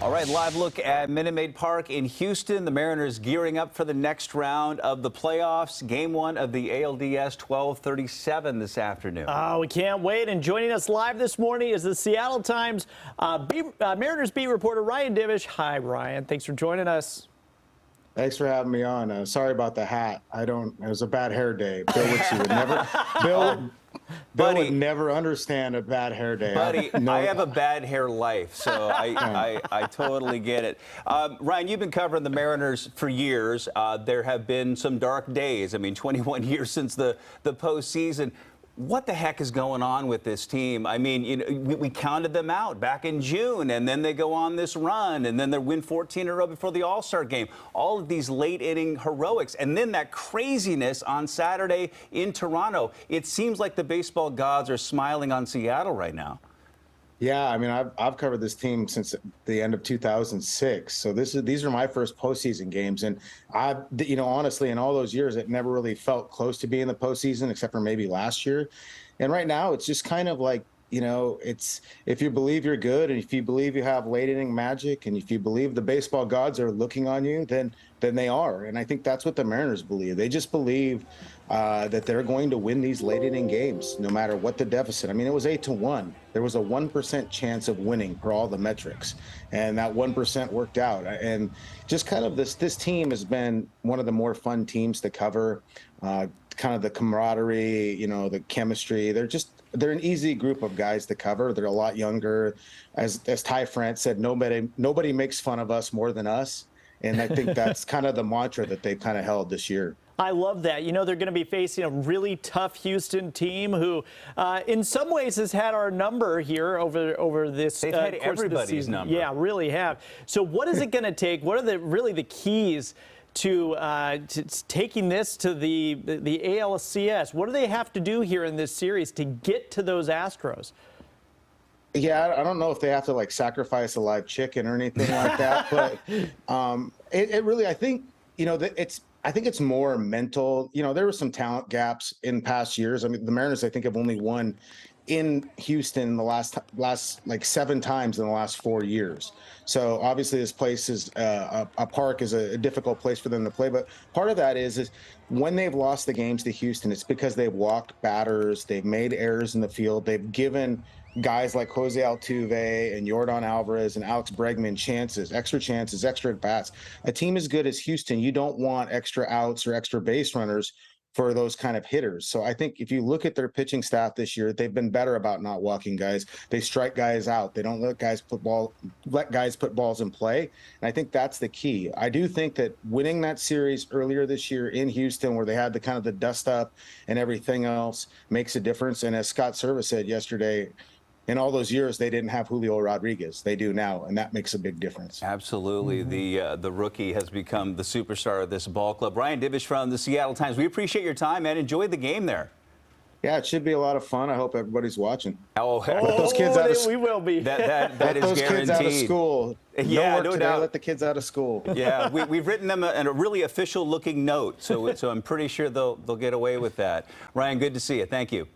All right, live look at Minute Maid Park in Houston. The Mariners gearing up for the next round of the playoffs. Game 1 of the ALDS 12:37 this afternoon. We can't wait. And joining us live this morning is the Seattle Times Mariners beat reporter Ryan Divish. Hi, Ryan. Thanks for joining us. Thanks for having me on. Sorry about the hat. It was a bad hair day. Bill would never. Bill would never understand a bad hair day. Buddy, I have a bad hair life, so I totally get it. Ryan, you've been covering the Mariners for years. There have been some dark days. I mean, 21 years since the postseason. What the heck is going on with this team? I mean, you know, we counted them out back in June, and then they go on this run, and then they win 14 in a row before the All-Star game. All of these late-inning heroics, and then that craziness on Saturday in Toronto. It seems like the baseball gods are smiling on Seattle right now. Yeah, I mean, I've covered this team since the end of 2006. So these are my first postseason games, and honestly, in all those years, it never really felt close to being the postseason, except for maybe last year. And right now, it's just kind of like, it's if you believe you're good, and if you believe you have late inning magic, and if you believe the baseball gods are looking on you, then they are. And I think that's what the Mariners believe. They just believe that they're going to win these late inning games, no matter what the deficit. I mean, it was 8-1. There was a 1% chance of winning for all the metrics, and that 1% worked out. And just kind of this team has been one of the more fun teams to cover. Kind of the camaraderie, the chemistry. They're an easy group of guys to cover. They're a lot younger. As Ty France said, nobody makes fun of us more than us. And I think that's kind of the mantra that they've kind of held this year. I love that. They're going to be facing a really tough Houston team who, in some ways, has had our number here over this. They've had everybody's number. Yeah, really have. So what is it going to take? What are really the keys to taking this to the ALCS? What do they have to do here in this series to get to those Astros? Yeah, I don't know if they have to sacrifice a live chicken or anything like that, but it really, I think, I think it's more mental. There were some talent gaps in past years. I mean, the Mariners, I think, have only won in Houston the last 7 times in the last 4 years. So obviously this place is a park is a difficult place for them to play. But part of that is when they've lost the games to Houston, it's because they've walked batters, they've made errors in the field, they've given guys like Jose Altuve and Yordan Alvarez and Alex Bregman chances, extra at-bats. A team as good as Houston, you don't want extra outs or extra base runners for those kind of hitters. So I think if you look at their pitching staff this year, they've been better about not walking guys. They strike guys out. They don't let guys put balls in play. And I think that's the key. I do think that winning that series earlier this year in Houston, where they had the kind of the dust up and everything else, makes a difference. And as Scott Servais said yesterday, in all those years, they didn't have Julio Rodriguez. They do now, and that makes a big difference. Absolutely. The rookie has become the superstar of this ball club. Ryan Divish from the Seattle Times. We appreciate your time, man. Enjoy the game there. Yeah, it should be a lot of fun. I hope everybody's watching. Oh, let those kids out of we will be. That is those guaranteed. kids out of school. Yeah, no doubt. Let the kids out of school. Yeah, we've written them a really official-looking note, so I'm pretty sure they'll get away with that. Ryan, good to see you. Thank you.